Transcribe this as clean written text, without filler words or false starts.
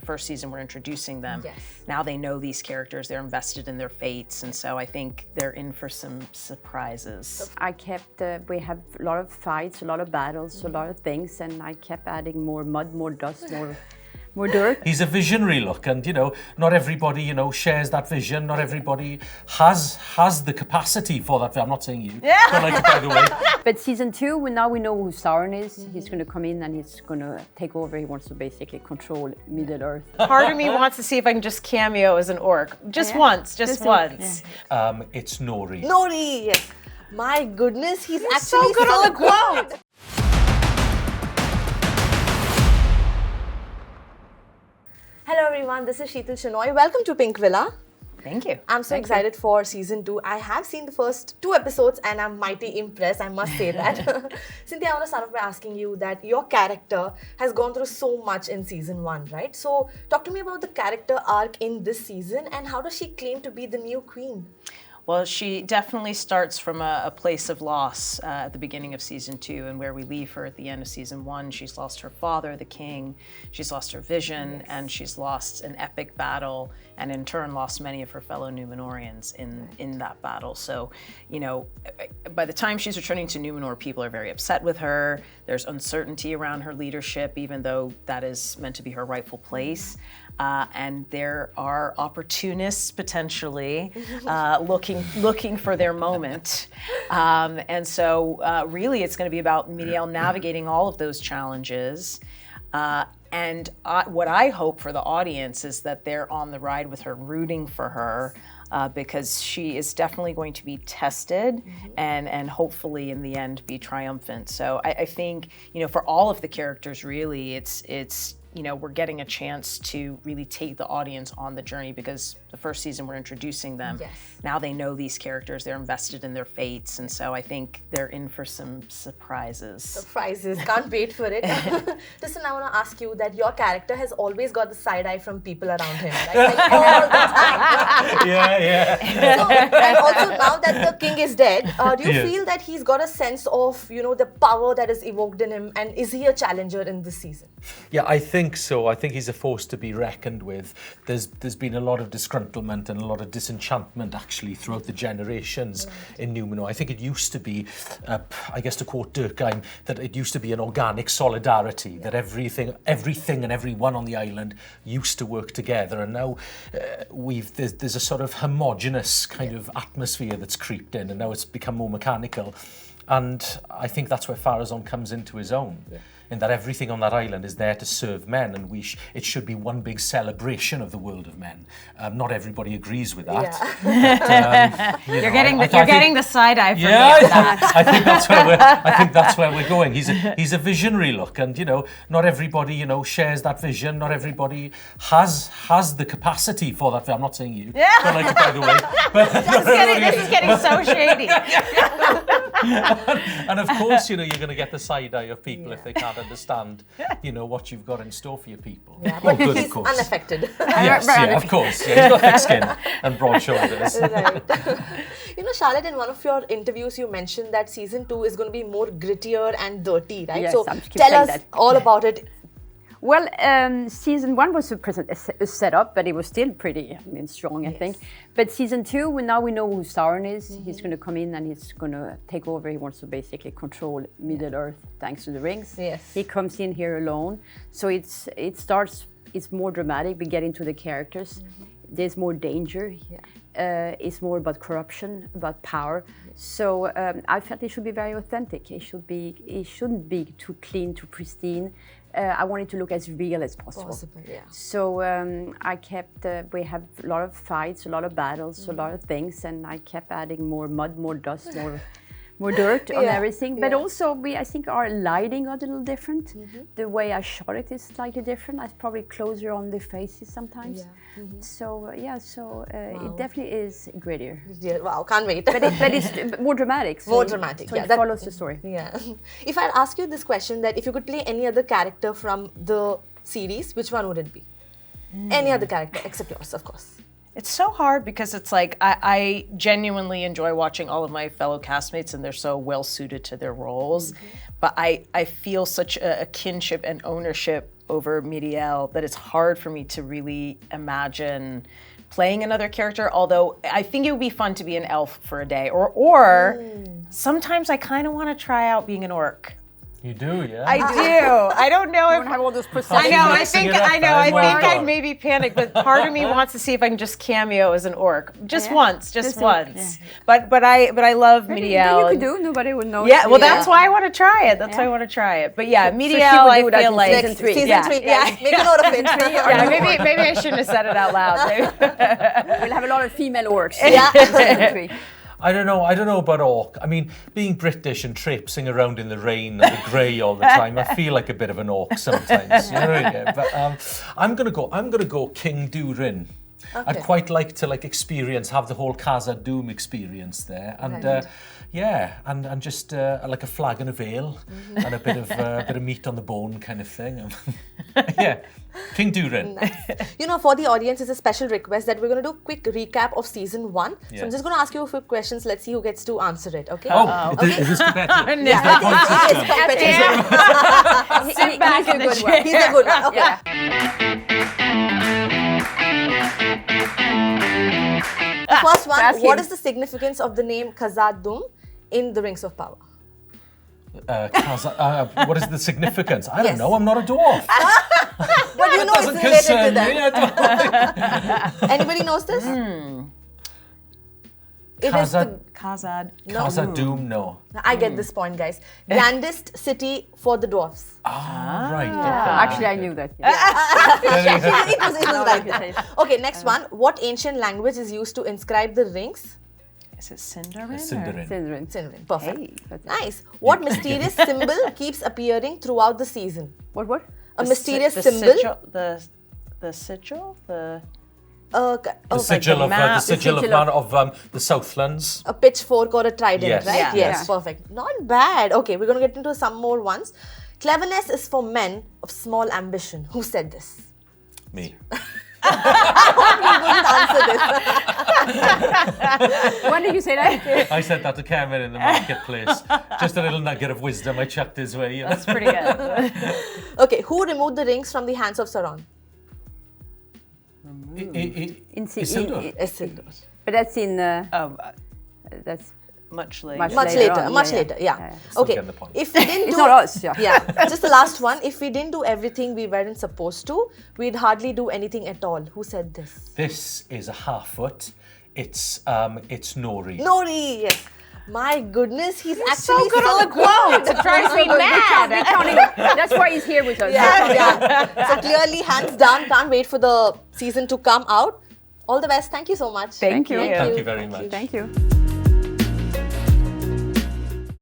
first season we're introducing them. Yes. Now they know these characters, they're invested in their fates, and so I think they're in for some surprises. I kept, we have a lot of fights, a lot of battles, a lot of things, and I kept adding more mud, more dust, more dirt. He's a visionary look, and not everybody shares that vision. Not everybody has the capacity for that. I'm not saying you. Don't like it, by the way. But season 2, now we know who Sauron is. He's going to come in and he's going to take over. He wants to basically control Middle Earth. Part of me wants to see if I can just cameo as an orc. Just once. Just once. Yeah. It's Nori. Nori, yes. My goodness, he's actually so good on the quote. Hello everyone, this is Sheetal Shenoy. Welcome to Pink Villa. Thank you. I'm so excited for season 2. I have seen the first 2 episodes and I'm mighty impressed, I must say that. Cynthia, I want to start off by asking you that your character has gone through so much in season 1, right? So talk to me about the character arc in this season and how does she claim to be the new queen? Well, she definitely starts from a place of loss at the beginning of season 2, and where we leave her at the end of season 1. She's lost her father, the king, she's lost her vision, and she's lost an epic battle, and in turn lost many of her fellow Númenóreans in that battle. So, by the time she's returning to Númenor, people are very upset with her. There's uncertainty around her leadership, even though that is meant to be her rightful place. And there are opportunists potentially looking for their moment. And so really it's going to be about Míriel navigating all of those challenges. And what I hope for the audience is that they're on the ride with her, rooting for her, because she is definitely going to be tested and hopefully in the end be triumphant. So I think, for all of the characters really, it's we're getting a chance to really take the audience on the journey, because the first season we're introducing them. Yes. Now they know these characters, they're invested in their fates, and so I think they're in for some surprises. Surprises, can't wait for it. Listen, I want to ask you that your character has always got the side eye from people around him, right? Like all the time. Yeah. So, and also now that the king is dead, do you feel that he's got a sense of, the power that is evoked in him, and is he a challenger in this season? Yeah, I think so. I think he's a force to be reckoned with. There's been a lot of disgruntlement and a lot of disenchantment actually throughout the generations in Númenor. I think it used to be, I guess to quote Durkheim, that it used to be an organic solidarity, that everything and everyone on the island used to work together, and now there's a sort of homogenous kind of atmosphere that's creeped in, and now it's become more mechanical. And I think that's where Pharazôn comes into his own, in that everything on that island is there to serve men, and it should be one big celebration of the world of men. Not everybody agrees with that. Yeah. But, You're getting the side eye from me. I think that's where we're going. He's a visionary look, and not everybody shares that vision. Not everybody has the capacity for that. I'm not saying you. Don't like it, by the way. But This is getting so shady. and of course, you're going to get the side eye of people if they can't understand, what you've got in store for your people. Yeah, but good, he's of course. unaffected. Yes, of course. Yeah, he's got thick skin and broad shoulders. Right. Charlotte, in one of your interviews, you mentioned that season 2 is going to be more grittier and dirty, right? Yes, so I'm keep tell saying us that. all about it. Well, season 1 was a setup, but it was still pretty strong, I think. But season 2, now we know who Sauron is. He's going to come in and he's going to take over. He wants to basically control Middle Earth thanks to the rings. Yes. He comes in here alone. So it's more dramatic. We get into the characters. There's more danger. It's more about corruption, about power. So I felt it should be very authentic. It shouldn't be too clean, too pristine. I wanted to look as real as possible. So I kept, we have a lot of fights, a lot of battles, a lot of things, and I kept adding more mud, more dust, more dirt on everything. But also, I think our lighting got a little different. The way I shot it is slightly different. I probably closer on the faces sometimes. So it definitely is grittier. Yeah, wow, can't wait. But it's more dramatic. So more dramatic. So it follows the story. Yeah. If I ask you this question, that if you could play any other character from the series, which one would it be? Any other character except yours, of course. It's so hard because it's like I genuinely enjoy watching all of my fellow castmates, and they're so well suited to their roles. But I feel such a kinship and ownership over Miriel that it's hard for me to really imagine playing another character, although I think it would be fun to be an elf for a day. Or sometimes I kind of want to try out being an orc. You do, yeah? I do. I don't know if have all those I know. I mixing think it up I know. then. I think Wow. I'd maybe panic, but part of me wants to see if I can just cameo as an orc, just once, Just once. But I love Maybe Miriel. you could do. Nobody would know. Yeah, well, that's why I want to try it. That's why I want to try it. But yeah, Miriel, would I do that feel in like season three. Season Yeah. 3, Yeah. guys. Make a note of it. Yeah, maybe I shouldn't have said it out loud. We'll have a lot of female orcs. Yeah. in season 3. I don't know about orc. I mean, being British and traipsing around in the rain and the grey all the time, I feel like a bit of an orc sometimes. You know what I mean? But I'm gonna go King Durin. I'd quite like to experience, have the whole Khazad Dûm experience there, and and just like a flag and a veil and a bit of meat on the bone kind of thing. Yeah, King Durin. You know, for the audience, it's a special request that we're going to do a quick recap of season 1. So Yeah. I'm just going to ask you a few questions. Let's see who gets to answer it, okay? Oh, is this competitive? Yeah. Is there point system? Sit back in the chair. He's a good one. Okay. The first one, Ask what him. is the significance of the name Khazad Dûm in the Rings of Power? What is the significance? I don't Yes. know. I'm not a dwarf. But you know it's Doesn't related to concern that. me. I don't- Anybody knows this? It is the, Khazad. Khazad Dûm, no. I get this point, guys. Grandest city for the dwarfs. Right. Actually, I knew that. Yeah. It was like that. Okay, next one. What ancient language is used to inscribe the rings? Is it Sindarin? Sindarin. Sindarin. Sindarin. Perfect. Hey, that's it. Nice. What mysterious symbol keeps appearing throughout the season? What? A mysterious the symbol. Sigil, the sigil? The The sigil of map. the sigil sigil of the Southlands. a pitchfork or a trident, Yes. right? Yeah. Yes, perfect. Not bad. Okay, we're going to get into some more ones. Cleverness is for men of small ambition. Who said this? Me. You wouldn't answer this. When did you say that? I said that to Cameron in the marketplace. Just a little nugget of wisdom I chucked his way. You know? That's pretty good. Okay, who removed the rings from the hands of Sauron? Isildur. Isildur. But that's in. That's Much later. Much Much Later later, on, much yeah, later, yeah. yeah. Still Okay, getting the point. if we didn't it's do not us. Yeah. yeah, just the last one. If we didn't do everything we weren't supposed to, we'd hardly do anything at all. Who said this? This is a half-foot. It's Nori. Nori, yes. My goodness, he's so actually good on the quotes. It drives me mad. That's why he's here with us. Yeah. So clearly, hands down, can't wait for the season to come out. All the best. Thank you so much. Thank you. Thank Thank you very much. Thank you.